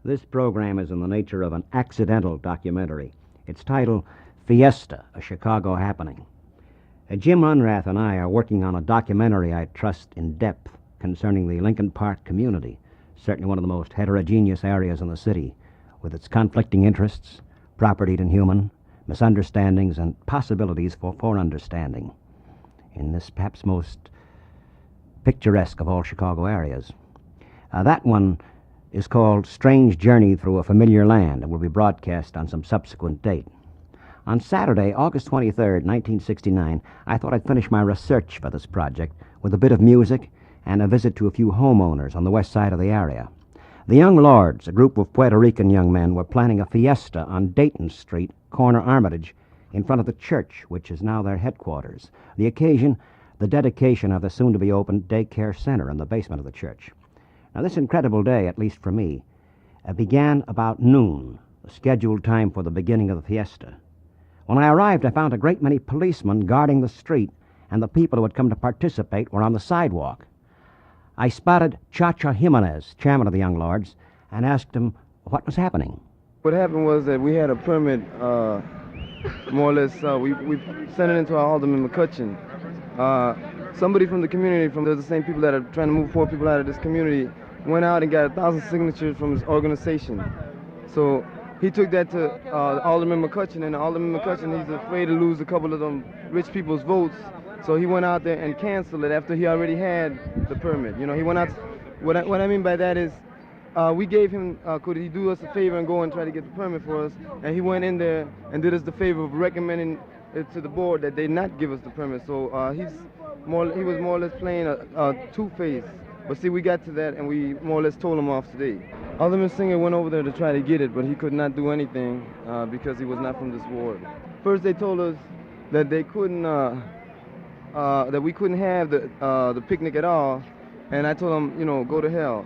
This program is in the nature of an accidental documentary. It's titled Fiesta, a Chicago Happening. Jim Unrath and I are working on a documentary I trust in depth concerning the Lincoln Park community, certainly one of the most heterogeneous areas in the city, with its conflicting interests, propertied and human, misunderstandings, and possibilities for understanding, in this perhaps most picturesque of all Chicago areas. That one is called Strange Journey Through a Familiar Land and will be broadcast on some subsequent date. On Saturday, August 23rd, 1969, I thought I'd finish my research for this project with a bit of music and a visit to a few homeowners on the west side of the area. The Young Lords, a group of Puerto Rican young men, were planning a fiesta on Dayton Street, corner Armitage, in front of the church, which is now their headquarters. The occasion, the dedication of the soon-to-be-opened daycare center in the basement of the church. Now, this incredible day, at least for me, began about noon, the scheduled time for the beginning of the fiesta. When I arrived, I found a great many policemen guarding the street, and the people who had come to participate were on the sidewalk. I spotted Chacha Jimenez, chairman of the Young Lords, and asked him what was happening. What happened was that we had a permit, more or less, we sent it into our Alderman McCutcheon. Somebody from the community, from the same people that are trying to move 4 people out of this community, went out and got 1,000 signatures from his organization. So he took that to Alderman McCutcheon, and Alderman McCutcheon, he's afraid to lose a couple of them rich people's votes. So he went out there and canceled it after he already had the permit. You know, he went out. What I mean by that is, we gave him, could he do us a favor and go and try to get the permit for us? And he went in there and did us the favor of recommending it to the board that they not give us the permit. So he was more or less playing a two-face. But see, we got to that and we more or less told him off today. Alderman Singer went over there to try to get it, but he could not do anything because he was not from this ward. First, they told us that they couldn't. That we couldn't have the picnic at all, and I told them, you know, go to hell.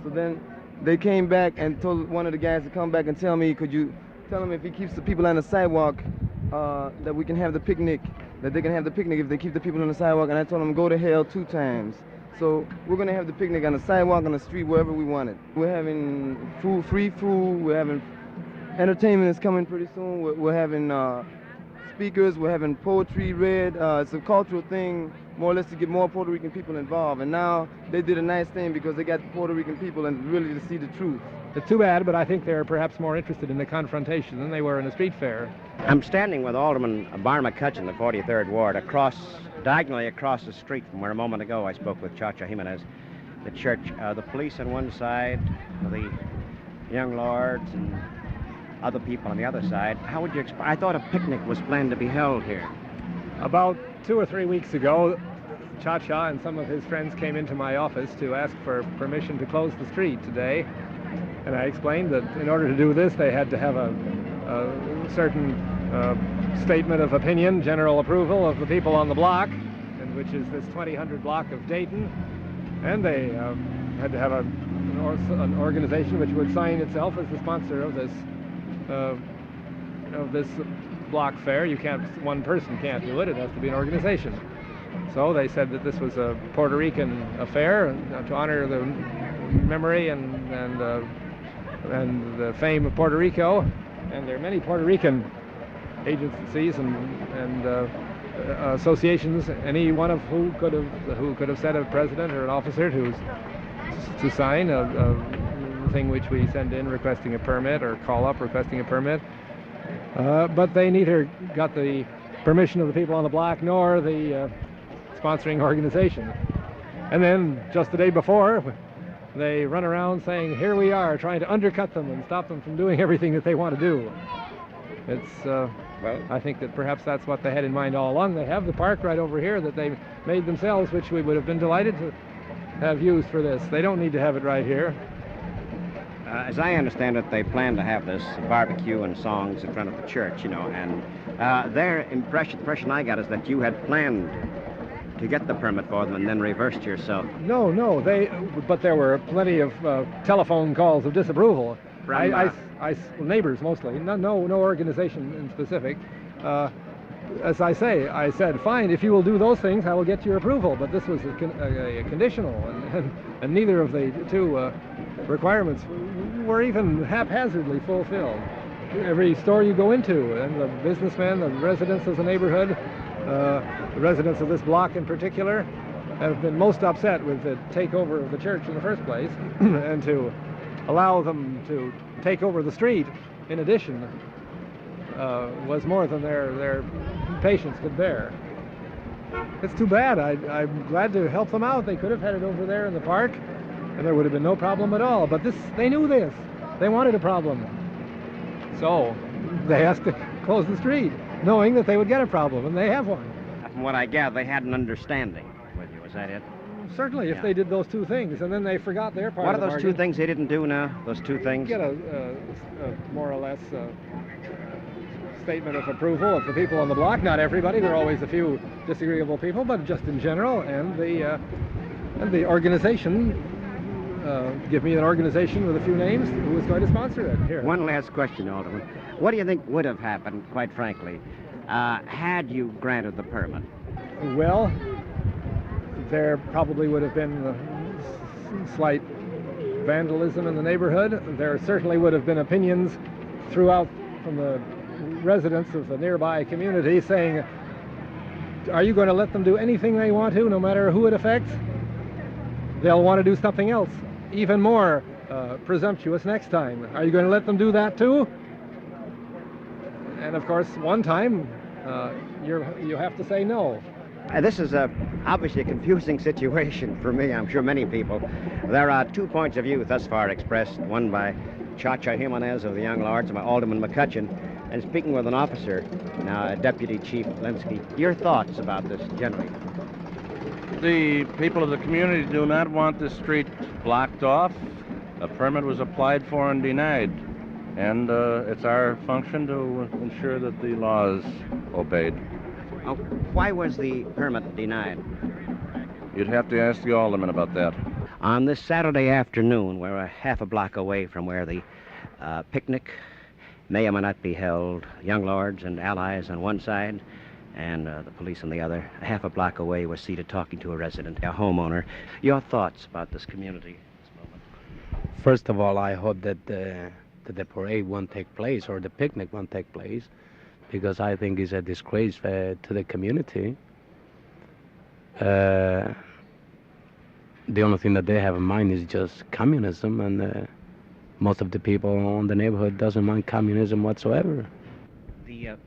So then they came back and told one of the guys to come back and tell me, could you tell him if he keeps the people on the sidewalk that we can have the picnic, that they can have the picnic if they keep the people on the sidewalk, and I told them go to hell 2 times. So we're going to have the picnic on the sidewalk, on the street, wherever we want it. We're having food, free food, we're having entertainment is coming pretty soon, we're having speakers, we're having poetry read. It's a cultural thing, more or less to get more Puerto Rican people involved. And now they did a nice thing because they got Puerto Rican people and really to see the truth. It's too bad, but I think they're perhaps more interested in the confrontation than they were in the street fair. I'm standing with Alderman Bar McCutcheon, the 43rd Ward, diagonally across the street from where a moment ago I spoke with Chacha Jimenez. The church, the police on one side, the Young Lords, and other people on the other side. How would you explain? I thought a picnic was planned to be held here. About 2 or 3 weeks ago, Cha-Cha and some of his friends came into my office to ask for permission to close the street today. And I explained that in order to do this, they had to have a certain statement of opinion, general approval of the people on the block, and which is this 2000 block of Dayton. And they had to have an organization which would sign itself as the sponsor of this block fair. One person can't do it. It has to be an organization. So they said that this was a Puerto Rican affair to honor the memory and the fame of Puerto Rico. And there are many Puerto Rican agencies and associations, any one of who could have sent a president or an officer to sign a thing which we send in requesting a permit or call up requesting a permit. But they neither got the permission of the people on the block nor the sponsoring organization. And then just the day before, they run around saying, here we are, trying to undercut them and stop them from doing everything that they want to do. I think that perhaps that's what they had in mind all along. They have the park right over here that they made themselves, which we would have been delighted to have used for this. They don't need to have it right here. As I understand it, they plan to have this barbecue and songs in front of the church, you know, and the impression I got is that you had planned to get the permit for them and then reversed yourself. No, but there were plenty of telephone calls of disapproval. Neighbors mostly, no organization in specific. as I say, I said, fine, if you will do those things, I will get your approval. But this was a conditional, and neither of the two requirements were even haphazardly fulfilled. Every store you go into, and the businessmen, the residents of the neighborhood, the residents of this block in particular, have been most upset with the takeover of the church in the first place, and to allow them to take over the street in addition was more than their patience could bear. It's too bad. I'm glad to help them out. They could have had it over there in the park, and there would have been no problem at all. But they knew this. They wanted a problem. So they asked to close the street, knowing that they would get a problem, and they have one. From what I gather, they had an understanding with you. Is that it? Certainly, if they did those two things, and then they forgot their part What of the are those bargain. two things they didn't do now? Those two things? Get a more or less statement of approval of the people on the block. Not everybody. There are always a few disagreeable people, but just in general, and the organization. Give me an organization with a few names who is going to sponsor it. Here. One last question, Alderman. What do you think would have happened, quite frankly, had you granted the permit? Well, there probably would have been slight vandalism in the neighborhood. There certainly would have been opinions throughout from the residents of the nearby community saying, are you going to let them do anything they want to, no matter who it affects? They'll want to do something else, even more presumptuous next time. Are you going to let them do that too? And of course, one time, you have to say no. This is obviously a confusing situation for me, I'm sure many people. There are 2 points of view thus far expressed, one by Cha-Cha Jimenez of the Young Lords and by Alderman McCutcheon. And speaking with an officer, now Deputy Chief Linsky, your thoughts about this generally? The people of the community do not want the street blocked off. A permit was applied for and denied. And it's our function to ensure that the law is obeyed. Why was the permit denied? You'd have to ask the alderman about that. On this Saturday afternoon, we're a half a block away from where the picnic may or may not be held. Young Lords and allies on one side, and the police on the other. A half a block away, we're seated talking to a resident, a homeowner. Your thoughts about this community at this moment? First of all, I hope that the parade won't take place or the picnic won't take place, because I think it's a disgrace to the community. The only thing that they have in mind is just communism, and most of the people in the neighborhood doesn't mind communism whatsoever. The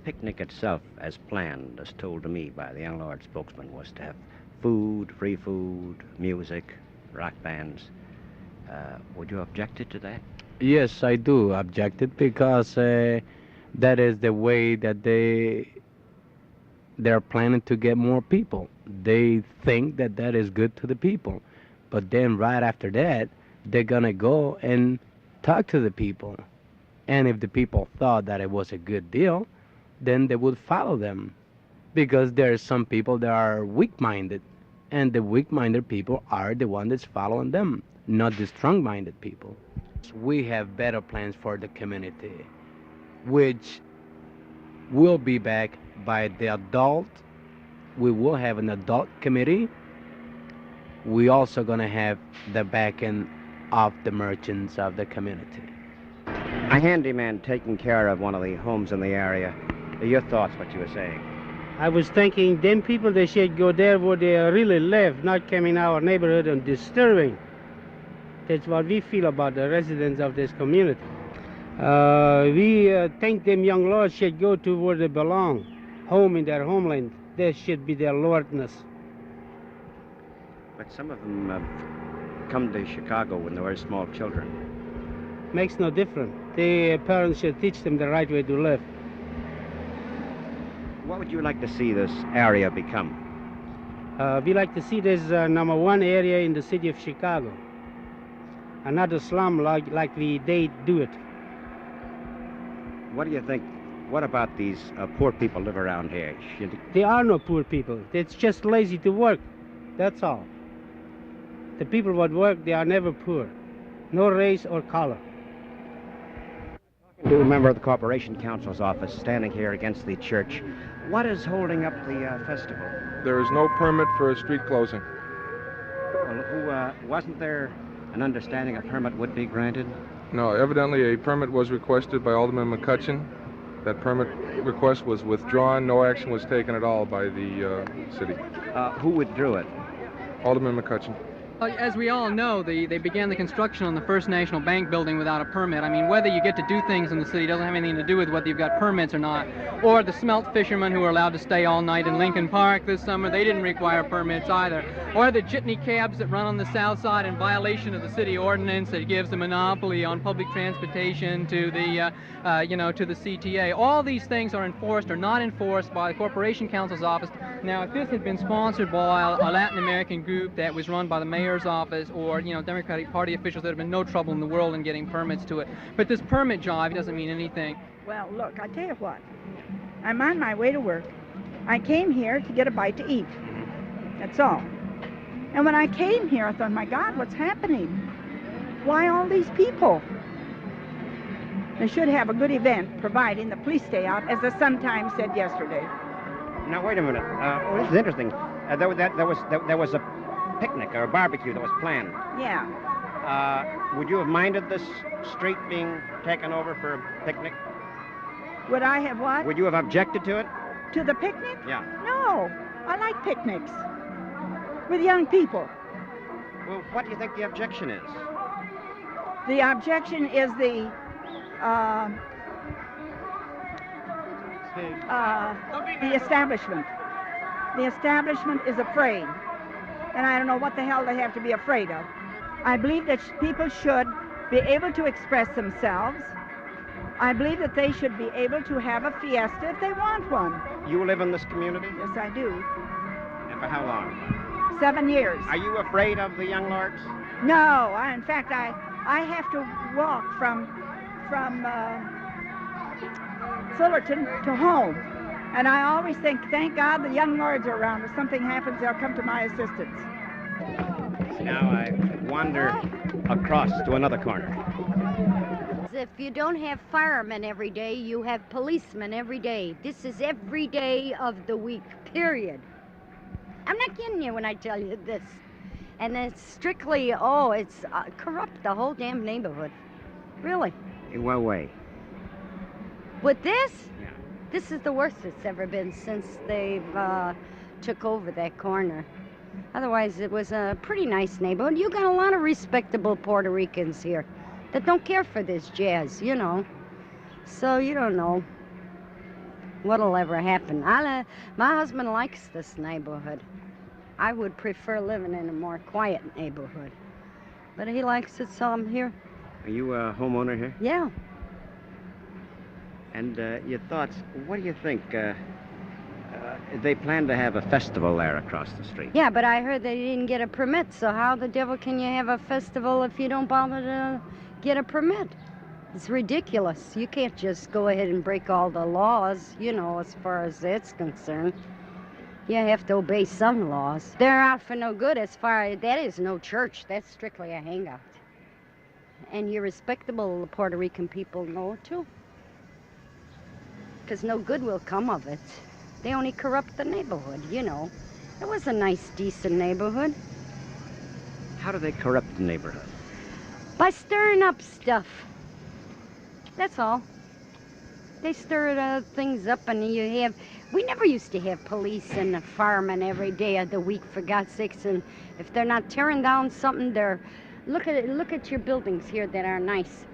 picnic itself, as planned, as told to me by the Young Lord spokesman, was to have food, free food, music, rock bands. Would you object to that? Yes, I do object it, because that is the way that they're planning to get more people. They think that that is good to the people, but then right after that, they're gonna go and talk to the people. And if the people thought that it was a good deal, then they would follow them, because there are some people that are weak-minded, and the weak-minded people are the ones that's following them, not the strong-minded people. We have better plans for the community, which will be backed by the adult. We will have an adult committee. We also gonna have the backing of the merchants of the community. A handyman taking care of one of the homes in the area. Your thoughts, what you were saying? I was thinking them people, they should go there where they really live, not coming in our neighborhood and disturbing. That's what we feel about the residents of this community. We think them young lords should go to where they belong, home in their homeland. That should be their lordness. But some of them come to Chicago when they were small children. Makes no difference. The parents should teach them the right way to live. What would you like to see this area become? We like to see this #1 area in the city of Chicago. Another slum like they do it. What do you think? What about these poor people live around here? There are no poor people. It's just lazy to work. That's all. The people that work, they are never poor. No race or color. To a member of the Corporation Council's office standing here against the church. What is holding up the festival? There is no permit for a street closing. Well, wasn't there an understanding a permit would be granted? No, evidently a permit was requested by Alderman McCutcheon. That permit request was withdrawn. No action was taken at all by the city. Who withdrew it? Alderman McCutcheon. As we all know, they began the construction on the First National Bank building without a permit. I mean, whether you get to do things in the city doesn't have anything to do with whether you've got permits or not. Or the smelt fishermen who are allowed to stay all night in Lincoln Park this summer, they didn't require permits either. Or the jitney cabs that run on the south side in violation of the city ordinance that gives the monopoly on public transportation to the, to the CTA. All these things are enforced or not enforced by the Corporation Council's office. Now, if this had been sponsored by a Latin American group that was run by the mayor's office or, Democratic Party officials, there'd have been no trouble in the world in getting permits to it. But this permit jive doesn't mean anything. Well, look, I tell you what. I'm on my way to work. I came here to get a bite to eat. That's all. And when I came here, I thought, my God, what's happening? Why all these people? They should have a good event, providing the police stay out, as the Sun-Times said yesterday. Now, wait a minute. This is interesting. There was a picnic or a barbecue that was planned. Yeah. Would you have minded this street being taken over for a picnic? Would I have what? Would you have objected to it? To the picnic? Yeah. No. I like picnics. With young people. Well, what do you think the objection is? The objection is the establishment. The establishment is afraid. And I don't know what the hell they have to be afraid of. I believe that people should be able to express themselves. I believe that they should be able to have a fiesta if they want one. You live in this community? Yes, I do. And for how long? 7 years. Are you afraid of the young lords? No. In fact, I have to walk from Fullerton to home. And I always think, thank God the young lords are around. If something happens, they'll come to my assistance. Now I wander across to another corner. If you don't have firemen every day, you have policemen every day. This is every day of the week, period. I'm not kidding you when I tell you this. And it's strictly, it's corrupt the whole damn neighborhood. Really. In what way? With this? Yeah. This is the worst it's ever been since they've took over that corner. Otherwise, it was a pretty nice neighborhood. You got a lot of respectable Puerto Ricans here that don't care for this jazz, So you don't know what'll ever happen. My husband likes this neighborhood. I would prefer living in a more quiet neighborhood. But he likes it, so I'm here. Are you a homeowner here? Yeah. And your thoughts, what do you think? They plan to have a festival there across the street. Yeah, but I heard they didn't get a permit, so how the devil can you have a festival if you don't bother to get a permit? It's ridiculous. You can't just go ahead and break all the laws, as far as that's concerned. You have to obey some laws. They're out for no good as far as that is no church. That's strictly a hangout. And your respectable Puerto Rican people know it too. Because no good will come of it. They only corrupt the neighborhood, It was a nice, decent neighborhood. How do they corrupt the neighborhood? By stirring up stuff. That's all. They stir things up, and we never used to have police and firemen every day of the week, for God's sakes. And if they're not tearing down something, look at your buildings here that are nice.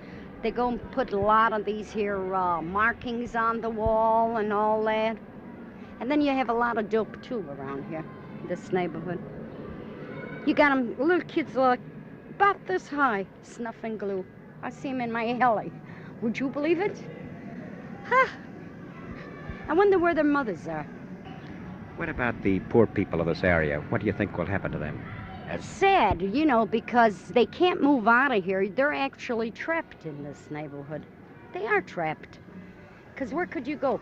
They go and put a lot of these here markings on the wall and all that. And then you have a lot of dope, too, around here, this neighborhood. You got them, little kids like about this high, snuffing glue. I see them in my alley. Would you believe it? Huh. I wonder where their mothers are. What about the poor people of this area? What do you think will happen to them? It's sad, because they can't move out of here. They're actually trapped in this neighborhood. They are trapped. Because where could you go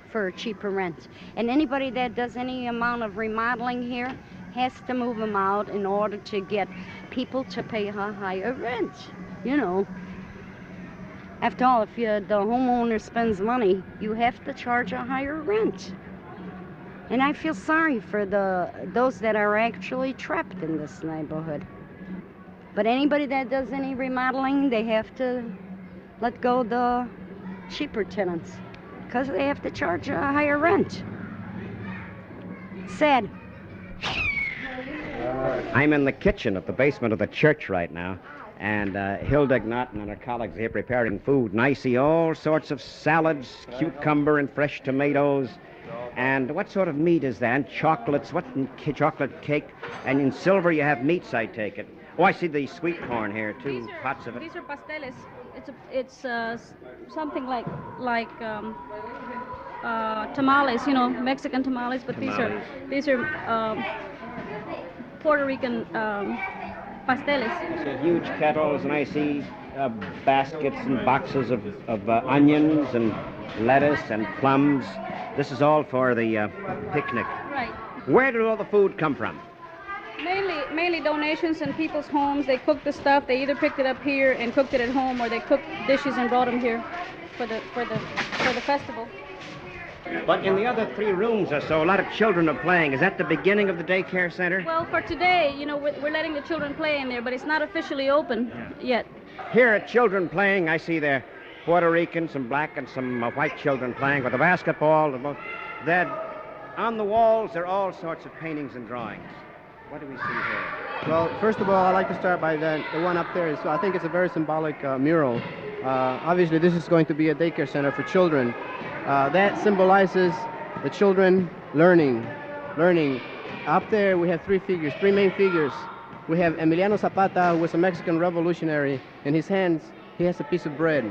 for cheaper rent? And anybody that does any amount of remodeling here has to move them out in order to get people to pay a higher rent, After all, if the homeowner spends money, you have to charge a higher rent. And I feel sorry for those that are actually trapped in this neighborhood. But anybody that does any remodeling, they have to let go the cheaper tenants because they have to charge a higher rent. Sad. I'm in the kitchen at the basement of the church right now, and Hilda Gnotton and her colleagues are here preparing food. And I see all sorts of salads, cucumber and fresh tomatoes. And what sort of meat is that? And chocolates, chocolate cake? And in silver you have meats, I take it. Oh, I see the sweet corn here, too, pots of it. These are pasteles. It's something like tamales, you know, Mexican tamales, but these are Puerto Rican pasteles. I see huge kettles, and I see baskets and boxes of onions and lettuce and plums. This is all for the picnic. Right. Where did all the food come from? Mainly donations in people's homes. They cooked the stuff. They either picked it up here and cooked it at home, or they cooked dishes and brought them here for the festival. But in the other 3 rooms or so, a lot of children are playing. Is that the beginning of the daycare center? Well, for today, you know, we're letting the children play in there, but it's not officially open yet. Here are children playing. I see there Puerto Rican, some black and some white children playing with a basketball. That on the walls there are all sorts of paintings and drawings. What do we see here? Well, first of all, I'd like to start by the one up there. So I think it's a very symbolic mural. Obviously, this is going to be a daycare center for children. That symbolizes the children learning. Up there, we have 3 main figures. We have Emiliano Zapata, who was a Mexican revolutionary. In his hands, he has a piece of bread.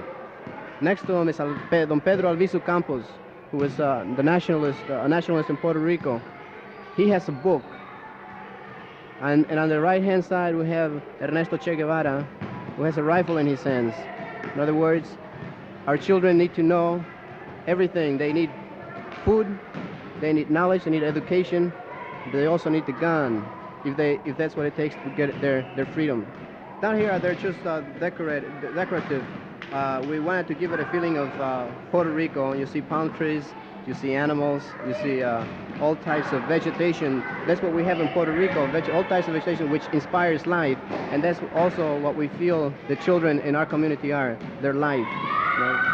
Next to him is Don Pedro Albizu Campos, who was a nationalist in Puerto Rico. He has a book. And on the right-hand side, we have Ernesto Che Guevara, who has a rifle in his hands. In other words, our children need to know everything. They need food, they need knowledge, they need education, but they also need the gun, if that's what it takes to get their freedom. Down here, they're just decorative. We wanted to give it a feeling of Puerto Rico. You see palm trees, you see animals, you see all types of vegetation. That's what we have in Puerto Rico, all types of vegetation which inspires life. And that's also what we feel the children in our community are, their life.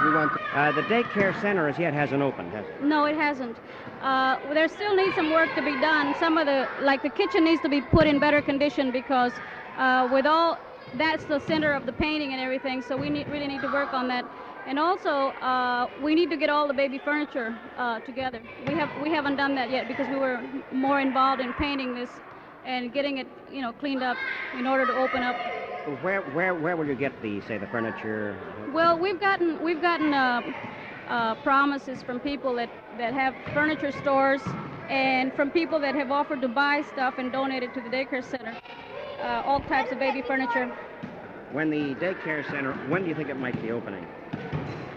We want to... The daycare center as yet hasn't opened, has it? No, it hasn't. There still needs some work to be done. The kitchen needs to be put in better condition because that's the center of the painting and everything, so we really need to work on that. And also, we need to get all the baby furniture together. We haven't done that yet because we were more involved in painting this and getting it, you know, cleaned up in order to open up. Where will you get the furniture? Well, we've gotten promises from people that have furniture stores and from people that have offered to buy stuff and donate it to the daycare center. All types of baby furniture. When the daycare center, when do you think it might be opening?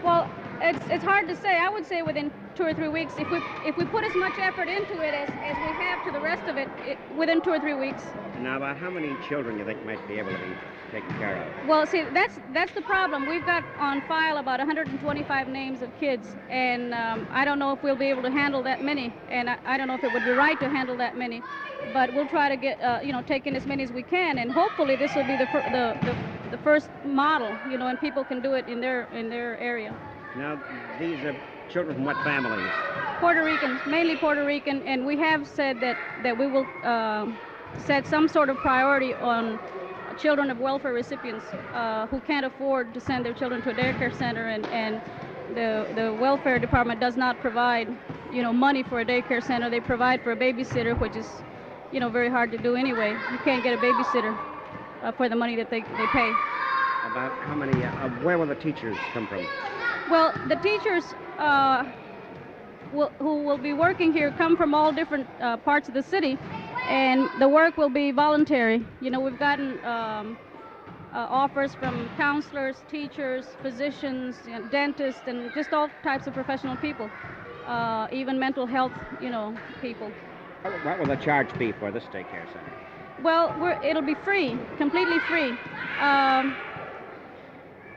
Well, it's hard to say. I would say within 2 or 3 weeks. If we put as much effort into it as we have to the rest of it, within 2 or 3 weeks. Now, about how many children do you think might be able to be taken care of? Well, see, that's the problem. We've got on file about 125 names of kids, and I don't know if we'll be able to handle that many, and I don't know if it would be right to handle that many, but we'll try to get take in as many as we can, and hopefully this will be the first model, you know, and people can do it in their area. Now, these are children from what families? Puerto Rican, mainly Puerto Rican, and we have said that we will set some sort of priority on children of welfare recipients who can't afford to send their children to a daycare center, and the welfare department does not provide, you know, money for a daycare center. They provide for a babysitter, which is, you know, very hard to do anyway. You can't get a babysitter for the money that they pay. About how many, where will the teachers come from? Well, the teachers who will be working here come from all different parts of the city, and the work will be voluntary. You know, we've gotten offers from counselors, teachers, physicians, you know, dentists, and just all types of professional people, even mental health, you know, people. What will the charge be for this daycare center? Well, it'll be free, completely free.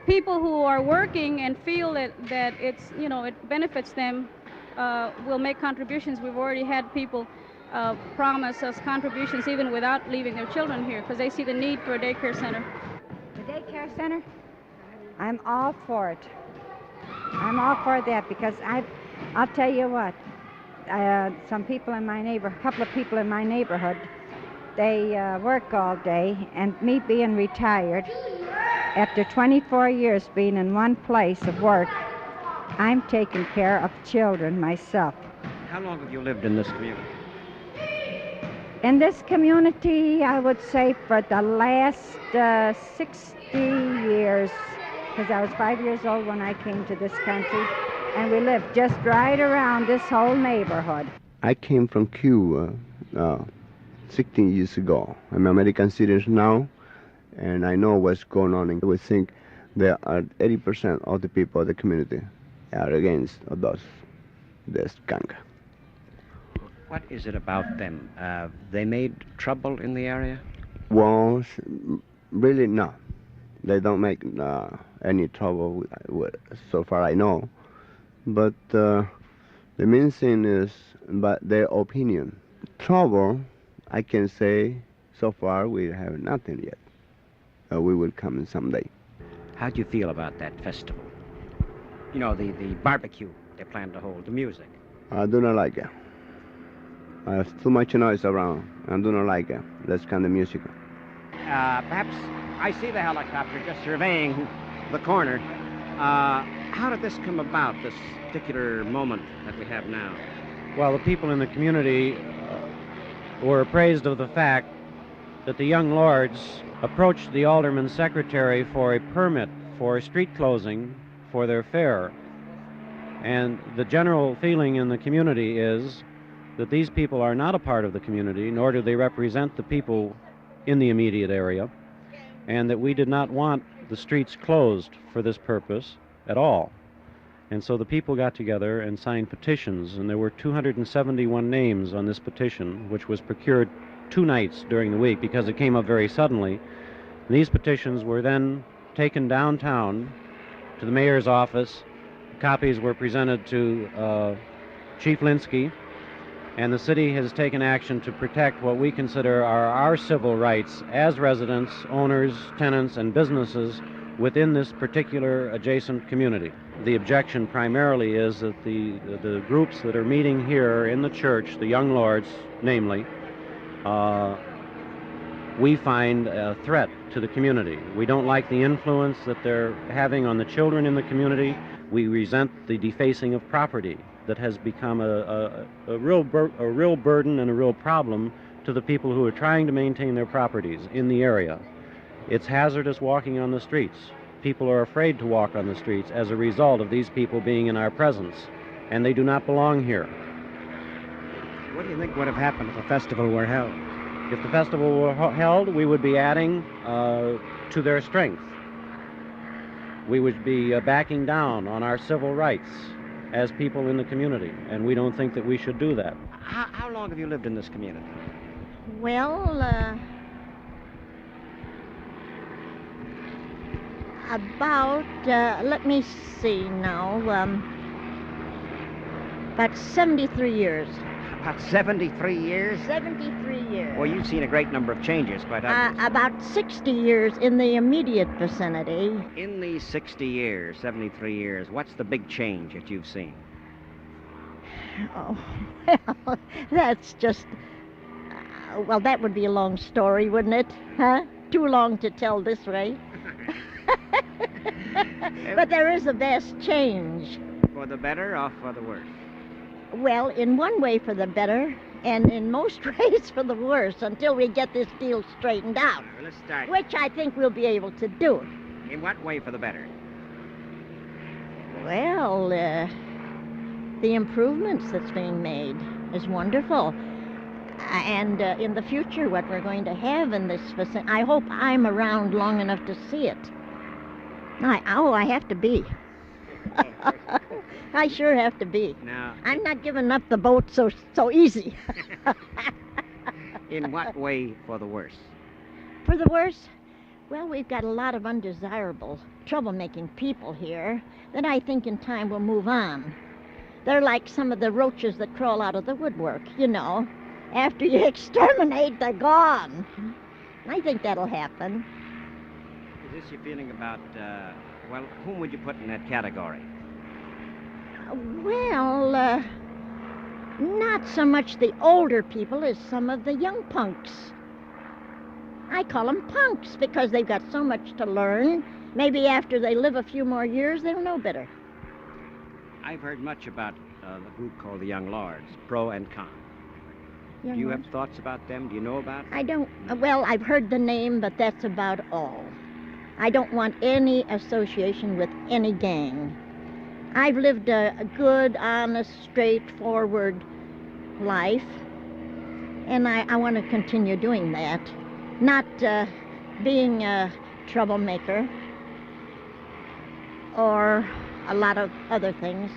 people who are working and feel that it's, it benefits them will make contributions. We've already had people promise us contributions even without leaving their children here because they see the need for a daycare center. The daycare center? I'm all for it. I'm all for that because I'll tell you what, some people in my a couple of people in my neighborhood, they work all day, and me being retired, after 24 years being in one place of work, I'm taking care of children myself. How long have you lived in this community? In this community, I would say for the last 60 years, because I was 5 years old when I came to this country, and we lived just right around this whole neighborhood. I came from Cuba 16 years ago. I'm American citizen now, and I know what's going on. And we think there are 80% of the people of the community are against this gang. What is it about them? They made trouble in the area? Well, really no. They don't make any trouble so far I know. But the main thing is about their opinion. Trouble, I can say, so far we have nothing yet. We will come someday. How do you feel about that festival? You know, the barbecue they plan to hold, the music. I do not like it. There's too much noise around. I do not like it. This kind of music. Perhaps I see the helicopter just surveying the corner. How did this come about, this particular moment that we have now? Well, the people in the community were appraised of the fact that the young lords approached the alderman's secretary for a permit for street closing for their fair. And the general feeling in the community is that these people are not a part of the community, nor do they represent the people in the immediate area, and that we did not want the streets closed for this purpose at all. And so the people got together and signed petitions, and there were 271 names on this petition, which was procured 2 nights during the week because it came up very suddenly. And these petitions were then taken downtown to the mayor's office. Copies were presented to Chief Linsky, and the city has taken action to protect what we consider are our civil rights as residents, owners, tenants, and businesses within this particular adjacent community. The objection primarily is that the groups that are meeting here in the church, the young lords, namely, we find a threat to the community. We don't like the influence that they're having on the children in the community. We resent the defacing of property that has become a real burden and a real problem to the people who are trying to maintain their properties in the area. It's hazardous walking on the streets. People are afraid to walk on the streets as a result of these people being in our presence, and they do not belong here. What do you think would have happened if the festival were held? If the festival were held, we would be adding to their strength. We would be backing down on our civil rights as people in the community, and we don't think that we should do that. How long have you lived in this community? Well, about, let me see now, about 73 years. About 73 years? 73 years. Well, you've seen a great number of changes, quite obviously. About 60 years in the immediate vicinity. In these 60 years, 73 years, what's the big change that you've seen? Oh, well, that's just, well, that would be a long story, wouldn't it? Huh? Too long to tell this way. But there is a vast change. For the better or for the worse? Well, in one way for the better, and in most ways for the worse, until we get this deal straightened out. Well, let's start. Which I think we'll be able to do. In what way for the better? Well, the improvements that's being made is wonderful. And in the future, what we're going to have in this vicinity, I hope I'm around long enough to see it. I have to be. I sure have to be. Now, I'm not giving up the boat so easy. In what way for the worse? For the worse? Well, we've got a lot of undesirable, troublemaking people here that I think in time will move on. They're like some of the roaches that crawl out of the woodwork, you know. After you exterminate, they're gone. I think that'll happen. Is this your feeling about, well, whom would you put in that category? Well, not so much the older people as some of the young punks. I call them punks because they've got so much to learn. Maybe after they live a few more years, they'll know better. I've heard much about the group called the Young Lords, pro and con. Young Do you Lords? have thoughts about them? Do you know about them? I don't, well, I've heard the name, but that's about all. I don't want any association with any gang. I've lived a good, honest, straightforward life, and I want to continue doing that. Not being a troublemaker or a lot of other things.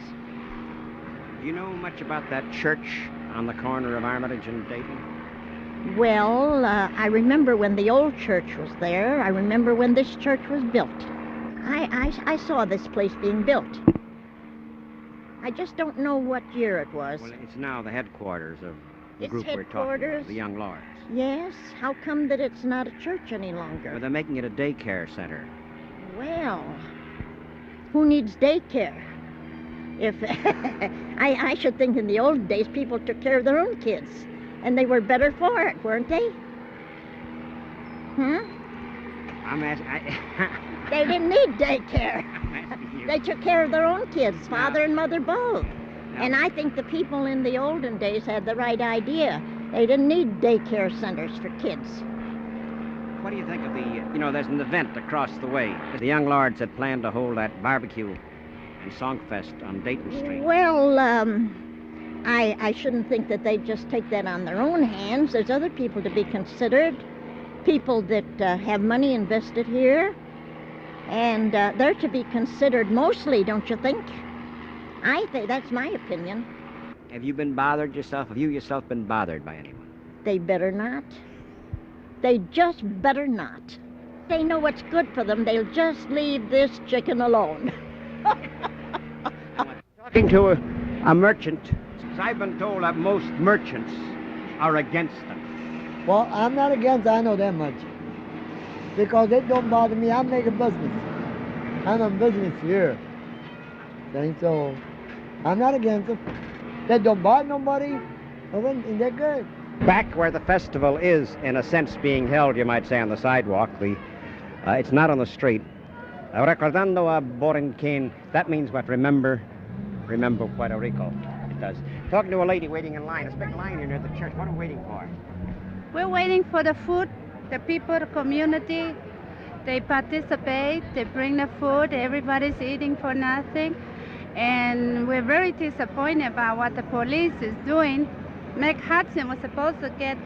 Do you know much about that church on the corner of Armitage and Dayton? Well, I remember when the old church was there. I remember when this church was built. I saw this place being built. I just don't know what year it was. Well, it's now the headquarters of the It's group we're talking headquarters? about, the Young Lords. Yes, how come that it's not a church any longer? Well, they're making it a daycare center. Well, who needs daycare? If I should think in the old days people took care of their own kids, and they were better for it, weren't they? I'm asking... They didn't need daycare. They took care of their own kids, father and mother both. And I think the people in the olden days had the right idea. They didn't need daycare centers for kids. What do you think of the, you know, there's an event across the way. The Young Lords had planned to hold that barbecue and songfest on Dayton Street. Well, I shouldn't think that they just take that on their own hands. There's other people to be considered, people that have money invested here, and they're to be considered mostly, don't you think? I think that's my opinion. Have you been bothered yourself? Have you yourself been bothered by anyone? They better not. They just better not. They know what's good for them. They'll just leave this chicken alone. Talking to a merchant, I've been told that most merchants are against them. Well, I'm not against it, I know that much. Because it don't bother me, I make a business. I'm a business here. And so, I'm not against it. That don't bother nobody, well then they're good. Back where the festival is, in a sense, being held, you might say, on the sidewalk, it's not on the street. Recordando a Borinquen, that means what? Remember Puerto Rico. It does. Talking to a lady waiting in line. It's a big line here near the church. What are we waiting for? We're waiting for the food, the people, the community. They participate, they bring the food, everybody's eating for nothing. And we're very disappointed about what the police is doing. Meg Hudson was supposed to get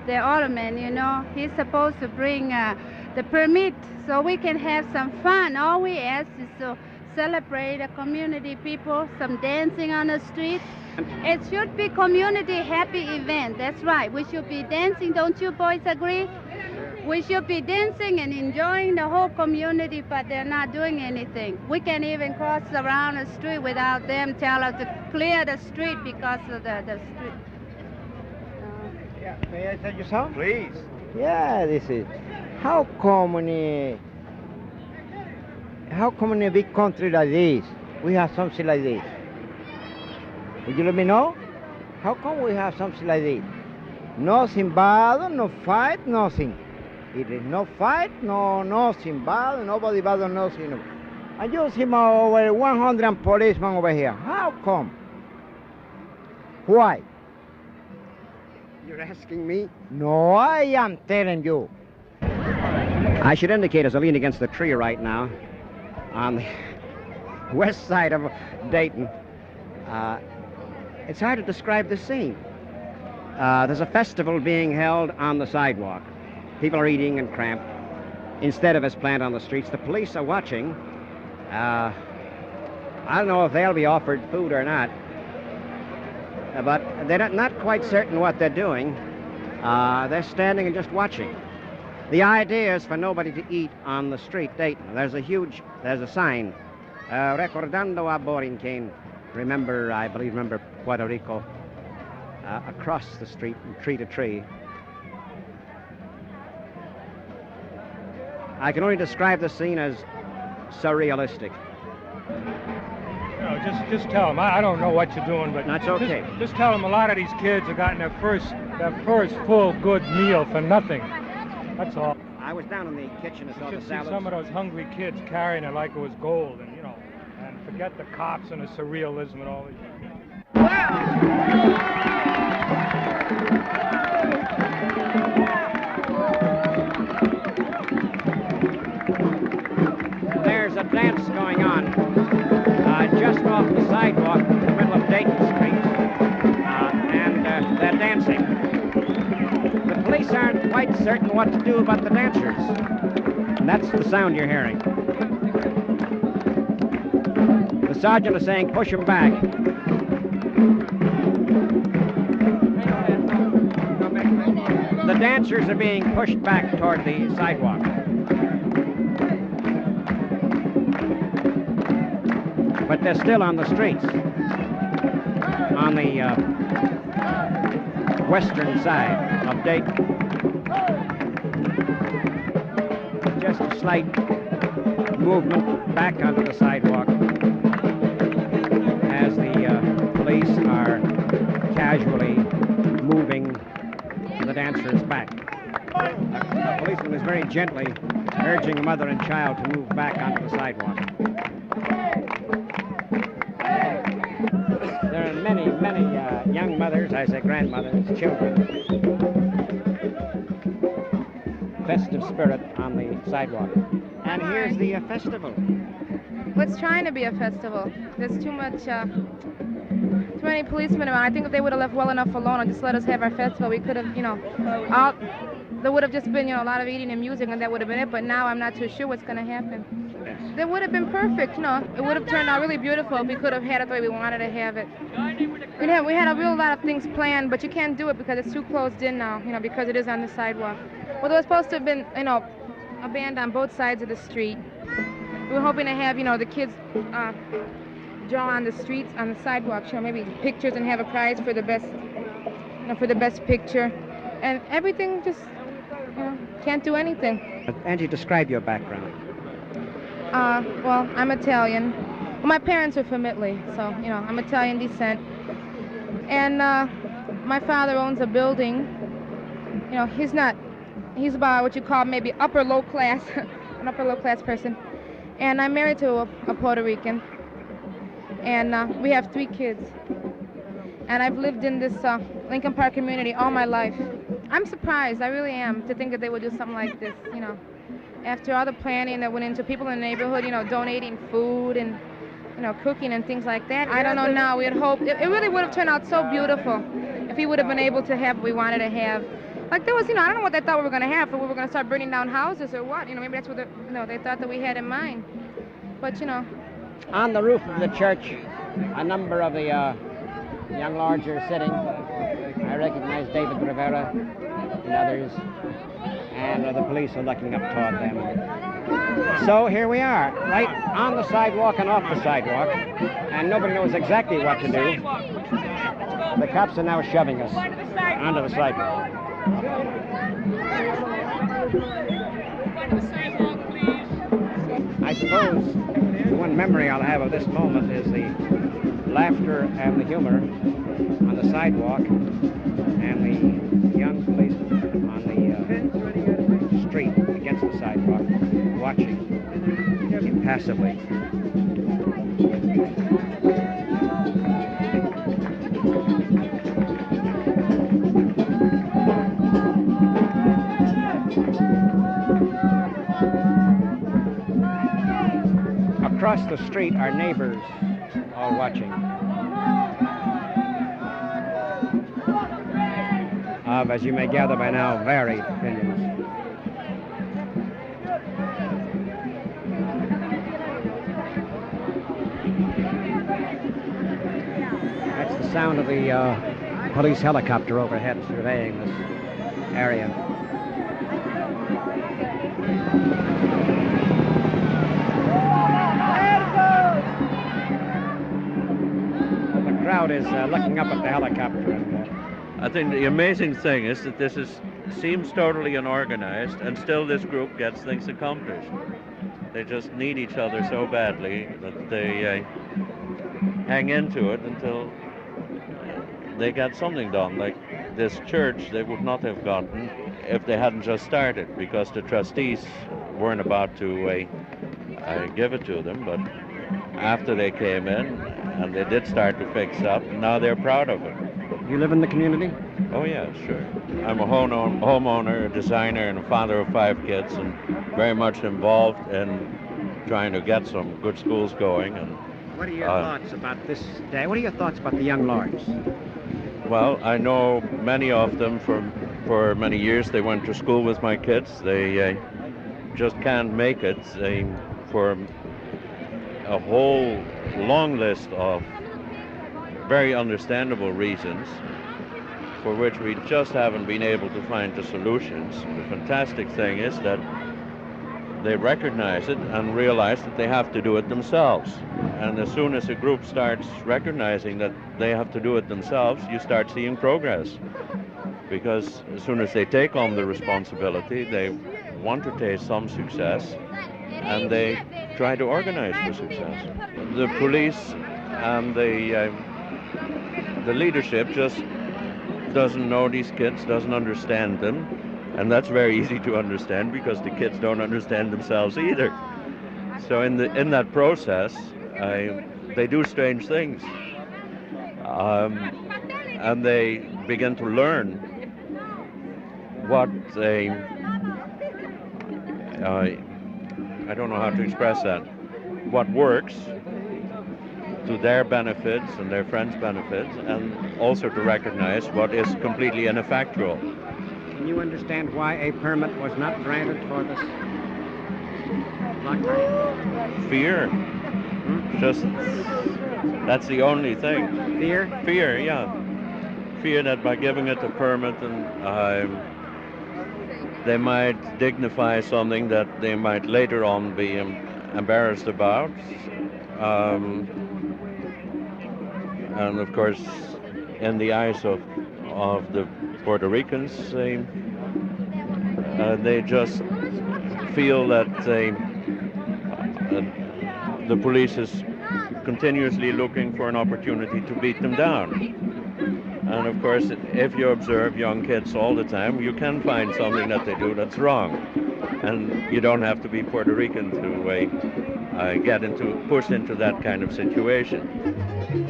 the alderman, you know. He's supposed to bring the permit so we can have some fun. All we ask is to celebrate the community people, some dancing on the street. It should be community happy event, that's right. We should be dancing, don't you boys agree? We should be dancing and enjoying the whole community, but they're not doing anything. We can't even cross around the street without them tell us to clear the street because of the street. May I tell you something? Please. Yeah, this is. How come in a big country like this, we have something like this? Would you let me know? How come we have something like this? Nothing bad, no fight, nothing. It is no fight, nothing bad, nobody bad or nothing. And you see over 100 policemen over here. How come? Why? You're asking me? No, I am telling you. I should indicate as I lean against the tree right now on the west side of Dayton. It's hard to describe the scene. There's a festival being held on the sidewalk. People are eating and cramped instead of as planned on the streets. The police are watching. I don't know if they'll be offered food or not, but they're not quite certain what they're doing. They're standing and just watching. The idea is for nobody to eat on the street, Dayton. There's a sign, recordando a Borinquen, remember Puerto Rico, across the street from tree to tree. I can only describe the scene as surrealistic. No, just tell them. I don't know what you're doing, but that's okay. Just tell them a lot of these kids have gotten their first full good meal for nothing. That's all. I was down in the kitchen and saw the See salads. some of those hungry kids carrying it like it was gold, and and forget the cops and the surrealism and all this. There's a dance going on just off the sidewalk in the middle of Dayton Street, and they're dancing. The police aren't quite certain what to do about the dancers, and that's the sound you're hearing. The sergeant is saying, push them back. The dancers are being pushed back toward the sidewalk. But they're still on the streets, on the western side of Dayton. Just a slight movement back onto the sidewalk as the police are casually moving the dancers back. The policeman is very gently urging a mother and child to move back onto the sidewalk. There are many young mothers, I say grandmothers, children, festive spirit on the sidewalk. And here's the festival. What's trying to be a festival? There's too many policemen around. I think if they would have left well enough alone and just let us have our festival, we could have, there would have just been, a lot of eating and music, and that would have been it. But now I'm not too sure what's going to happen. That would have been perfect, It would have turned out really beautiful if we could have had it the way we wanted to have it. We had a real lot of things planned, but you can't do it because it's too closed in now, because it is on the sidewalk. Well, there was supposed to have been, a band on both sides of the street. We were hoping to have, the kids draw on the streets, on the sidewalks, maybe pictures and have a prize for the best, for the best picture. And everything just, can't do anything. Angie, describe your background. Well, I'm Italian. Well, my parents are from Italy, so, I'm Italian descent. And my father owns a building. He's about what you call maybe upper low class, an upper low class person. And I'm married to a Puerto Rican. And we have 3 kids. And I've lived in this Lincoln Park community all my life. I'm surprised, I really am, to think that they would do something like this, After all the planning that went into people in the neighborhood, donating food and, cooking and things like that. I don't know now, we had hoped, it really would have turned out so beautiful if we would have been able to have what we wanted to have. Like there was, I don't know what they thought we were going to have, if we were going to start burning down houses or what, maybe that's what they thought that we had in mind. But, On the roof of the church, a number of the young lords are sitting. I recognize David Rivera and others, and the police are looking up toward them. So here we are, right on the sidewalk and off the sidewalk, and nobody knows exactly what to do. The cops are now shoving us onto the sidewalk. I suppose the one memory I'll have of this moment is the laughter and the humor on the sidewalk and the young policeman on the street against the sidewalk watching impassively. Across the street are neighbors all watching. Of, as you may gather by now, varied opinions. That's the sound of the police helicopter overhead surveying this area. crowd is looking up at the helicopter. I think the amazing thing is that seems totally unorganized, and still this group gets things accomplished. They just need each other so badly that they hang into it until they get something done. Like this church, they would not have gotten if they hadn't just started, because the trustees weren't about to give it to them, but after they came in and they did start to fix up, now they're proud of it. You live in the community? Oh yeah, sure. I'm a homeowner, a designer, and a father of 5 kids, and very much involved in trying to get some good schools going. And what are your thoughts about this day? What are your thoughts about the young lords? Well, I know many of them for many years. They went to school with my kids. They just can't make it for a whole long list of very understandable reasons for which we just haven't been able to find the solutions. The fantastic thing is that they recognize it and realize that they have to do it themselves. And as soon as a group starts recognizing that they have to do it themselves, you start seeing progress. Because as soon as they take on the responsibility, they want to taste some success, and they try to organize the success. The police and the leadership just doesn't know these kids, doesn't understand them, and that's very easy to understand because the kids don't understand themselves either. So in that process, they do strange things, and they begin to learn what I don't know how to express that, what works to their benefits and their friends' benefits, and also to recognize what is completely ineffectual. Can you understand why a permit was not granted for this block party? Fear. Just, that's the only thing. Fear? Fear, yeah. Fear that by giving it a permit, and they might dignify something that they might later on be embarrassed about. And of course, in the eyes of the Puerto Ricans, they just feel that the police is continuously looking for an opportunity to beat them down. And of course, if you observe young kids all the time, you can find something that they do that's wrong. And you don't have to be Puerto Rican to push into that kind of situation.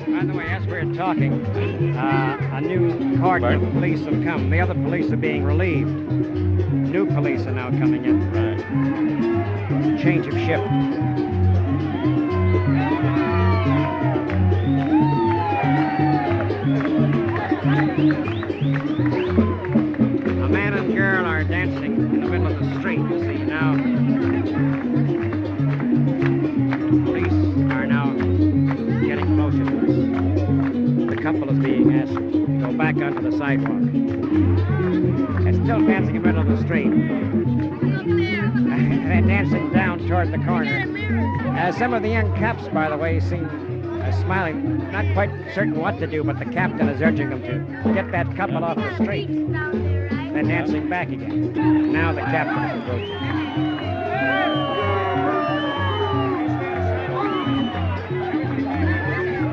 By the way, as we're talking, a new cordon of police have come. The other police are being relieved. New police are now coming in. Right. It's a change of shift. A man and girl are dancing in the middle of the street. You see now. Police are now getting closer to us. The couple is being asked to go back onto the sidewalk. They're still dancing in the middle of the street. They're dancing down toward the corner. Some of the young cops, by the way, seem smiling, not quite certain what to do, but the captain is urging them to get that couple off the street. They're dancing back again. Now the captain is approaching.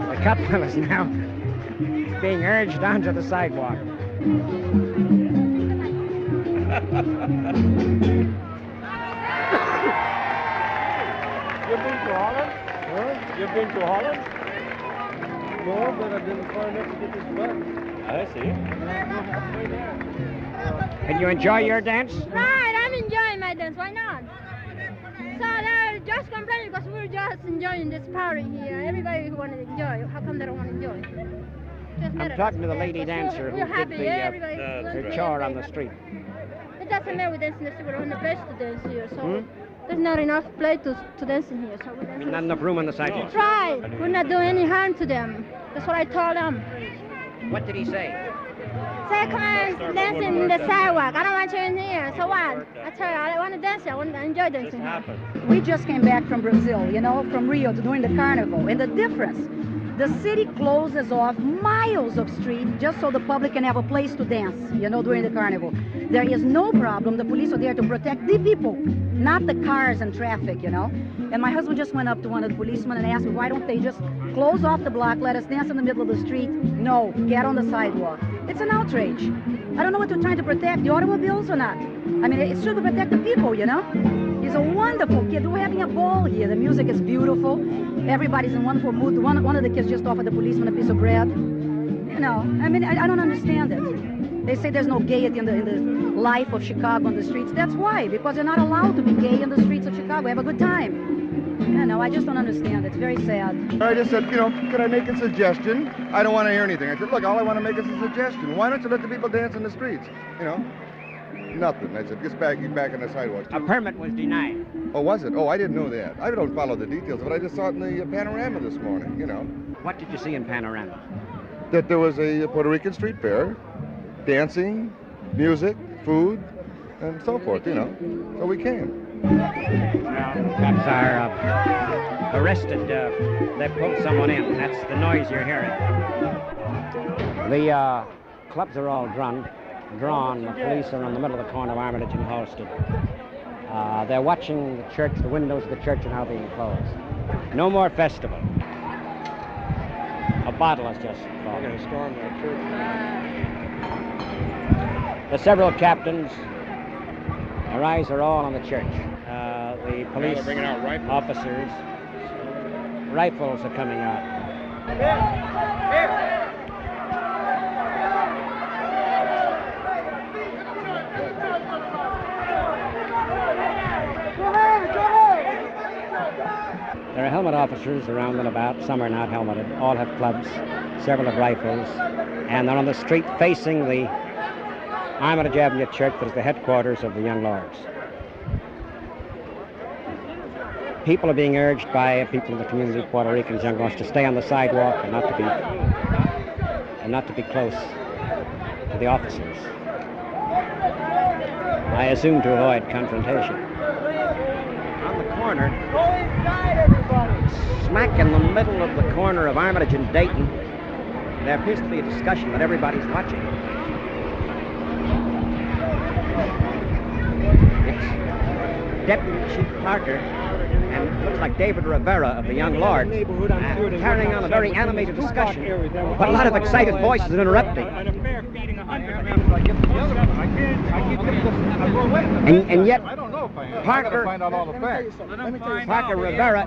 The couple is now being urged onto the sidewalk. You've been to Holland? Huh? You've been to Holland? No, but I've been far enough to get this bus. I see. And you enjoy your dance? Right, I'm enjoying my dance. Why not? So they're just complaining because we're just enjoying this party here. Everybody who wants to enjoy. How come they don't want to enjoy? I'm talking to the lady dancer who did her chore on the street. It doesn't matter we dance in the street. We're in the place to dance here, so there's not enough place to dance in here. So we dance. Not enough room on the sidewalk. That's right. We're not doing any harm to them. That's what I told them. What did he say? Say, come on, dance in the sidewalk. I don't want you in here. So what? I tell you, I want to dance here. I want to enjoy dancing here. We just came back from Brazil, you know, from Rio to doing the carnival. And the difference The city closes off miles of street just so the public can have a place to dance, during the carnival. There is no problem. The police are there to protect the people, not the cars and traffic, And my husband just went up to one of the policemen and asked me, why don't they just close off the block, let us dance in the middle of the street? No, get on the sidewalk. It's an outrage. I don't know what they're trying to protect, the automobiles or not. I mean, it should protect the people, He's a wonderful kid. We're having a ball here. The music is beautiful. Everybody's in wonderful mood. One of the kids just offered the policeman a piece of bread. I mean, I don't understand it. They say there's no gaiety in the life of Chicago on the streets. That's why, because they're not allowed to be gay in the streets of Chicago. Have a good time. I just don't understand. It's very sad. I just said, could I make a suggestion? I don't want to hear anything. I said, look, all I want to make is a suggestion. Why don't you let the people dance in the streets? Nothing. I said, get back on the sidewalk. A permit was denied. Oh, was it? Oh, I didn't know that. I don't follow the details, but I just saw it in the panorama this morning, What did you see in panorama? That there was a Puerto Rican street fair, dancing, music, food, and so forth, So we came. Cops are arrested. They pulled someone in. That's the noise you're hearing. The clubs are all drawn. The police are in the middle of the corner of Armitage and Halsted. They're watching the church, the windows of the church are now being closed. No more festival. A bottle has just fallen. They're going to storm that church. The several captains, their eyes are all on the church. The police officers, rifles are coming out. There are helmet officers around and about. Some are not helmeted. All have clubs. Several have rifles. And they're on the street facing the Armitage Avenue Church, that is the headquarters of the Young Lords. People are being urged by people in the community of Puerto Ricans, Young Lords, to stay on the sidewalk and not to be close to the officers. I assume to avoid confrontation. On the corner, smack in the middle of the corner of Armitage and Dayton, there appears to be a discussion that everybody's watching. It's Deputy Chief Parker and it looks like David Rivera of the Young Lords carrying on a very animated discussion, but a lot of excited voices are interrupting. And yet, Parker Rivera,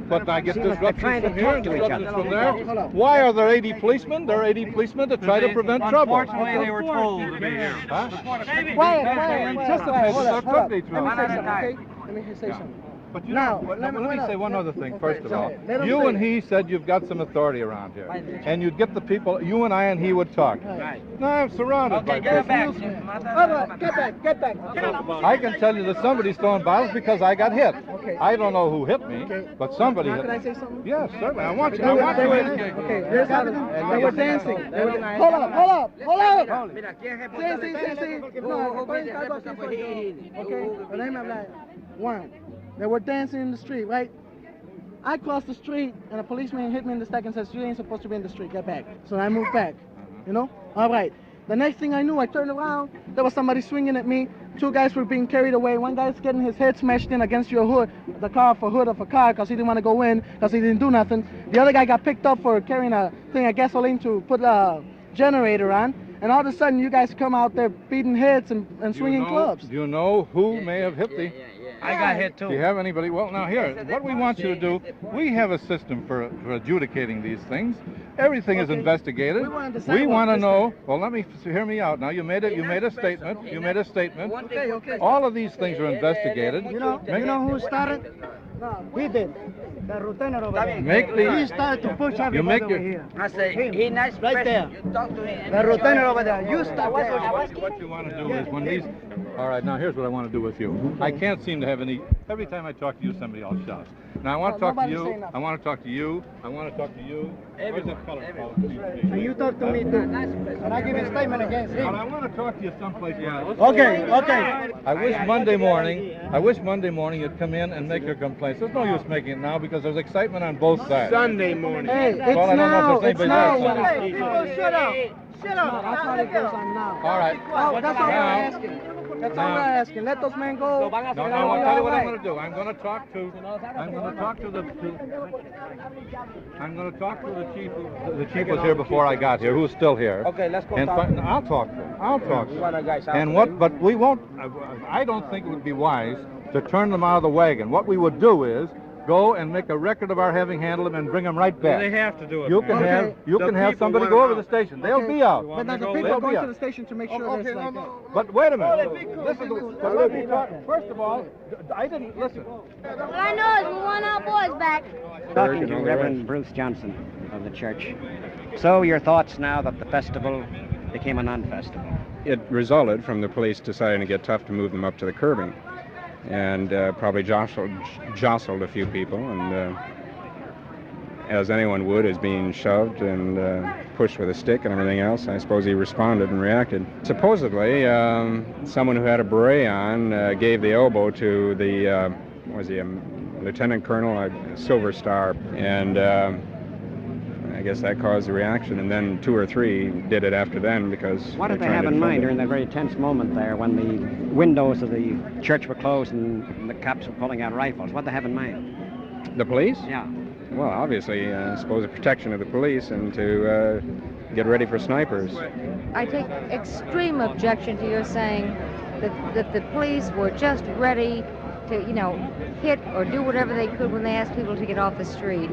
but I get they're trying to talk to each other. From there. Why are there 80 policemen? There are 80 policemen to try to prevent trouble. Unfortunately, they were told to be here. Huh? Quiet. Let me say something. But let me say one other thing, first of all. You and he said you've got some authority around here. And you'd get the people, you and I and he would talk. Now I'm surrounded by get back. Get back. I can tell you that somebody's throwing bottles because I got hit. I don't know who hit me, but somebody hit me. Can I say something? Yes, certainly. I want you. They were dancing. Hold up. One. They were dancing in the street, right? I crossed the street, and a policeman hit me in the stomach and says, "You ain't supposed to be in the street. Get back." So I moved back. All right. The next thing I knew, I turned around. There was somebody swinging at me. Two guys were being carried away. One guy's getting his head smashed in against your hood, the hood of a car, because he didn't want to go in, because he didn't do nothing. The other guy got picked up for carrying a thing of gasoline to put a generator on. And all of a sudden, you guys come out there beating heads and swinging clubs. Do you know who may have hit thee? I got hit too. Do you have anybody? Well, now here, what we want you to do, we have a system for adjudicating these things. Everything is investigated. We want to know. Well, hear me out. Now you made a statement. Okay. All of these things are investigated. You know who started? We did. The lieutenant over there. He started to push everybody over here. I say, he nice right there. You talk to me. The lieutenant over there. You start there. What you want to do is when these... All right, now here's what I want to do with you. I can't seem to have any... Every time I talk to you, somebody else shouts. Now I want to talk to you. I want to talk to you. Where's that fellow? And you talk to me too. And I give you a statement against him. But I want to talk to you someplace. Okay. I wish Monday morning you'd come in and make your complaint. complaints. There's no use making it now because there's excitement on both sides. Sunday morning. Hey, Well, I don't know if there's anybody else on it. People, shut up. Shut up. That's why it goes on now. All right. Oh, that's all we're Now- asking. That's all we're asking. Let those men go. No, I'll tell you what I'm going to do. I'm going to talk to the chief. The chief was here before I got here. Who's still here? Okay, let's go And talk to him. I'll talk to him. I'll talk to What a guy him. sounds And like. what? But we won't. I don't think it would be wise to turn them out of the wagon. What we would do is go and make a record of our having handled them and bring them right back. They have to do it. You can man. have somebody go over to the station. They'll be out. But now the people They'll are going be to out. the station to make sure there's like But wait a minute. Let me talk. First of all, I didn't listen. All I know is we want our boys back. Talking to Reverend Bruce Johnson of the church. So, your thoughts now that the festival became a non-festival? It resulted from the police deciding to get tough to move them up to the curbing, and probably jostled a few people, and as anyone would, is being shoved and pushed with a stick and everything else. I suppose he responded and reacted. Supposedly, someone who had a beret on gave the elbow to the, was he a lieutenant colonel, a Silver Star, and I guess that caused a reaction, and then 2 or 3 did it after then because... What did they have in mind during that very tense moment there when the windows of the church were closed and the cops were pulling out rifles? What did they have in mind? The police? Yeah. Well, obviously, I suppose a protection of the police and to get ready for snipers. I take extreme objection to your saying that the police were just ready to, hit or do whatever they could when they asked people to get off the street.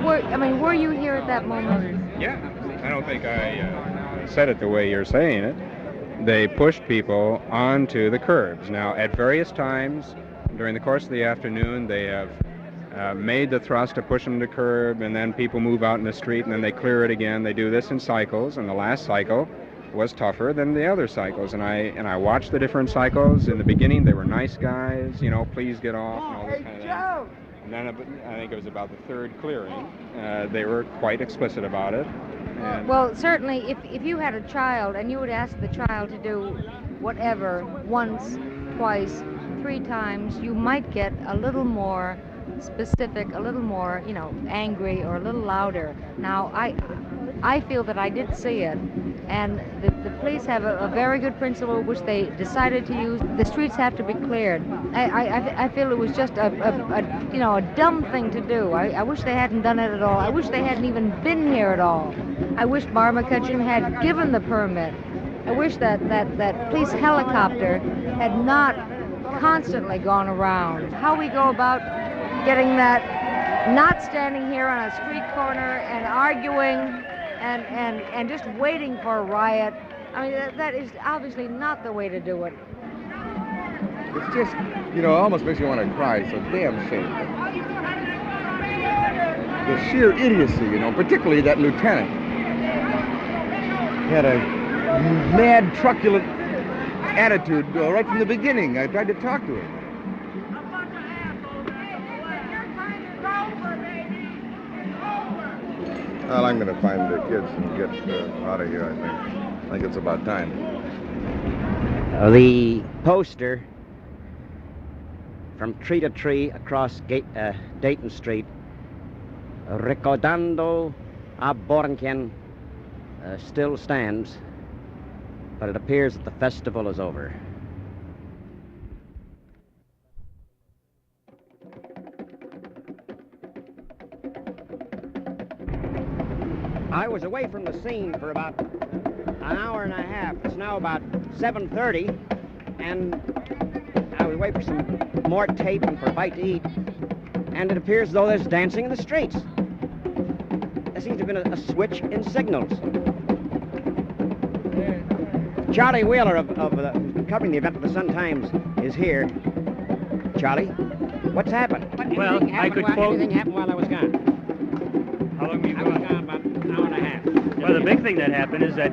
Were you here at that moment? Yeah. I don't think I said it the way you're saying it. They pushed people onto the curbs. Now, at various times during the course of the afternoon, they have made the thrust to push them to the curb, and then people move out in the street, and then they clear it again. They do this in cycles, and the last cycle was tougher than the other cycles, and I watched the different cycles. In the beginning, they were nice guys, please get off, and all this kind of thing. And then I think it was about the 3rd clearing, they were quite explicit about it. And Well, certainly, if you had a child and you would ask the child to do whatever once, twice, 3 times, you might get a little more specific, a little more, angry or a little louder. Now, I feel that I did see it, and the police have a very good principle which they decided to use. The streets have to be cleared. I feel it was just a dumb thing to do. I wish they hadn't done it at all. I wish they hadn't even been here at all. I wish Bar McCutcheon had given the permit. I wish that police helicopter had not constantly gone around. How we go about getting that, not standing here on a street corner and arguing and just waiting for a riot. That is obviously not the way to do it. It's just, it almost makes you want to cry. It's a damn shame. The sheer idiocy, particularly that lieutenant. He had a mad, truculent attitude right from the beginning. I tried to talk to him. Well, I'm going to find the kids and get out of here, I think. I think it's about time. The poster from tree to tree across Dayton Street, Recordando a Bornken, still stands, but it appears that the festival is over. I was away from the scene for about an hour and a half. It's now about 7:30, and I was away for some more tape and for a bite to eat, and it appears as though there's dancing in the streets. There seems to have been a switch in signals. Charlie Wheeler covering the event of the Sun-Times is here. Charlie, what's happened? Well, I could quote... Anything happened while I was gone? How long were you I was gone about an hour and a half. Well, the big thing that happened is that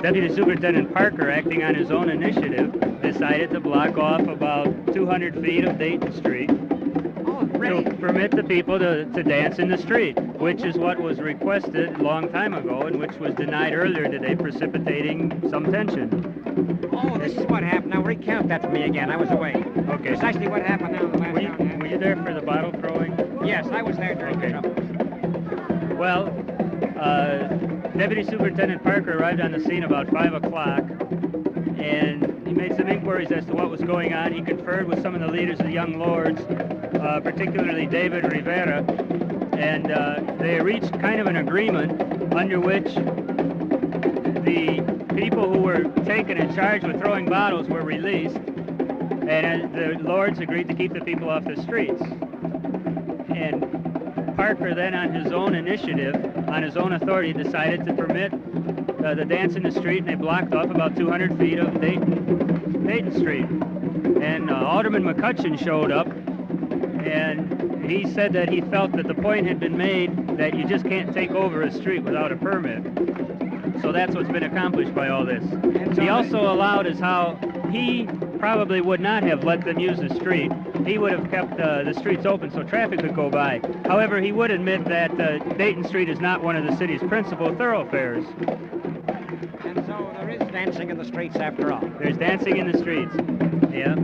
Deputy Superintendent Parker, acting on his own initiative, decided to block off about 200 feet of Dayton Street to permit the people to dance in the street, which is what was requested a long time ago and which was denied earlier today, precipitating some tension. Oh, this is what happened. Now recount that to me again. I was away. Okay. Precisely what happened now in the last Were you there for the bottle throwing? Yes, I was there during the trouble. Well, Deputy Superintendent Parker arrived on the scene about 5 o'clock, and he made some inquiries as to what was going on. He conferred with some of the leaders of the Young Lords, particularly David Rivera, and they reached kind of an agreement under which the people who were taken in charge with throwing bottles were released, and the Lords agreed to keep the people off the streets. And Parker then, on his own initiative, on his own authority, decided to permit the dance in the street, and they blocked off about 200 feet of Dayton Street. And Alderman McCutcheon showed up, and he said that he felt that the point had been made that you just can't take over a street without a permit. So that's what's been accomplished by all this. He also allowed as how he probably would not have let them use the street. He would have kept the streets open so traffic could go by. However, he would admit that Dayton Street is not one of the city's principal thoroughfares. And so there is dancing in the streets after all. There's dancing in the streets, yeah.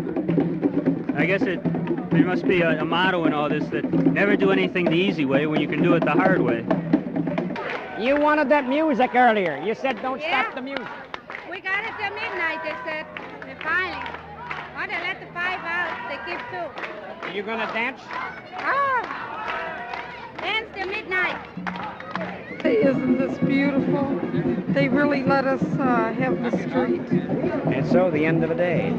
I guess there must be a motto in all this that never do anything the easy way when you can do it the hard way. You wanted that music earlier. You said don't stop the music. We got it till midnight, they said. They finally. Oh, they let the 5 out. They keep 2. Are you going to dance? Oh! Dance till midnight. Isn't this beautiful? They really let us have the street. And so the end of the day.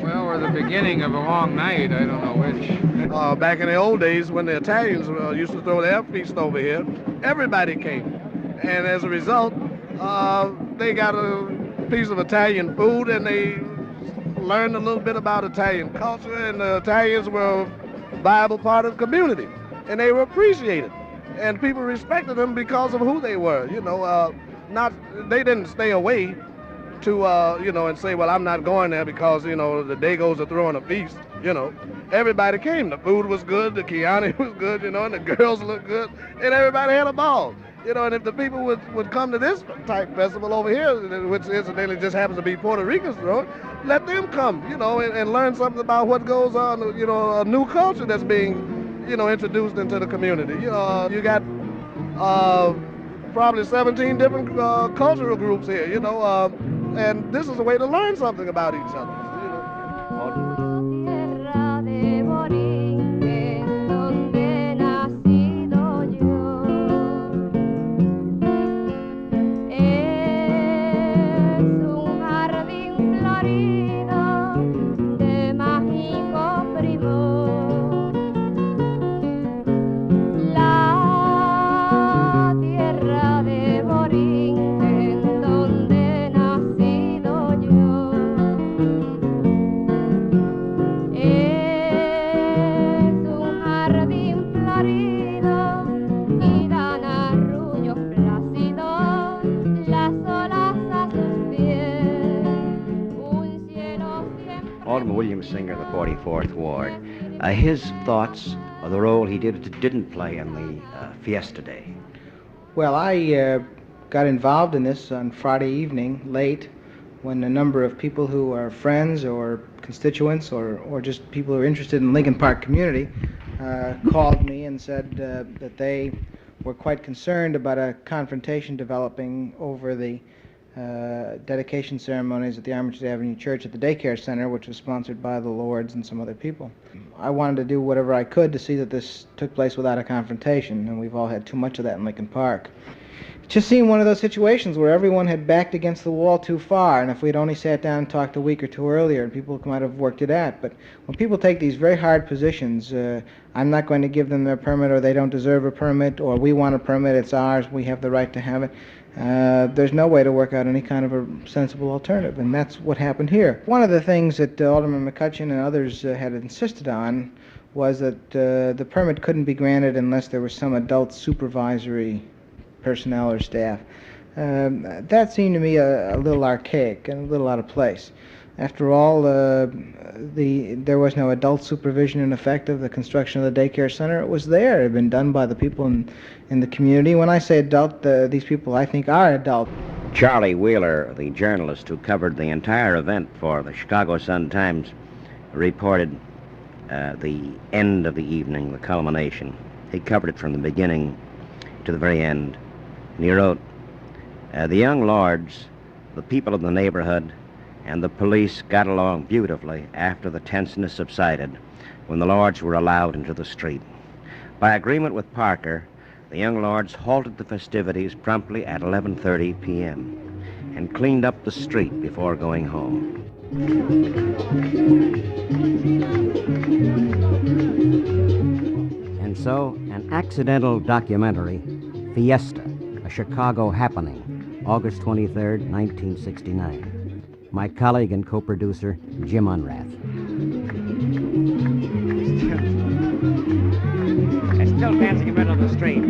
Well, or the beginning of a long night. I don't know which. Back in the old days when the Italians used to throw their feast over here, everybody came. And as a result, they got a piece of Italian food and they learned a little bit about Italian culture, and the Italians were a viable part of the community. And they were appreciated. And people respected them because of who they were. You know, they didn't stay away to, you know, and say, well, I'm not going there because, you know, the Dagos are throwing a feast. You know, everybody came. The food was good, the Chianti was good, you know, and the girls looked good, and everybody had a ball. You know, and if the people would come to this type festival over here, which incidentally just happens to be Puerto Rico's throwing, let them come, you know, and learn something about what goes on, you know, a new culture that's being, you know, introduced into the community. You know, you got probably 17 different cultural groups here, you know, and this is a way to learn something about each other. Alderman William Singer, the 44th Ward. His thoughts of the role he didn't play in the Fiesta Day. Well, I got involved in this on Friday evening, late, when a number of people who are friends or constituents or just people who are interested in the Lincoln Park community called me and said that they were quite concerned about a confrontation developing over the dedication ceremonies at the Armitage Avenue Church at the daycare center, which was sponsored by the Lords and some other people. I wanted to do whatever I could to see that this took place without a confrontation, and we've all had too much of that in Lincoln Park. It just seemed one of those situations where everyone had backed against the wall too far, and if we'd only sat down and talked a week or two earlier, people might have worked it out. But when people take these very hard positions, I'm not going to give them their permit, or they don't deserve a permit, or we want a permit, it's ours, we have the right to have it. There's no way to work out any kind of a sensible alternative, and that's what happened here. One of the things that Alderman McCutcheon and others had insisted on was that the permit couldn't be granted unless there was some adult supervisory personnel or staff. That seemed to me a little archaic and a little out of place. After all, there was no adult supervision in effect of the construction of the daycare center. It was there. It had been done by the people in the community. When I say adult, these people I think are adult. Charlie Wheeler, the journalist who covered the entire event for the Chicago Sun-Times, reported the end of the evening, the culmination. He covered it from the beginning to the very end. And he wrote, the young lords, the people of the neighborhood, and the police got along beautifully after the tenseness subsided when the lords were allowed into the street. By agreement with Parker, the young lords halted the festivities promptly at 11:30 p.m. and cleaned up the street before going home. And so, an accidental documentary, Fiesta, a Chicago happening, August 23rd, 1969. My colleague and co-producer, Jim Unrath. They're still dancing in the middle of the street.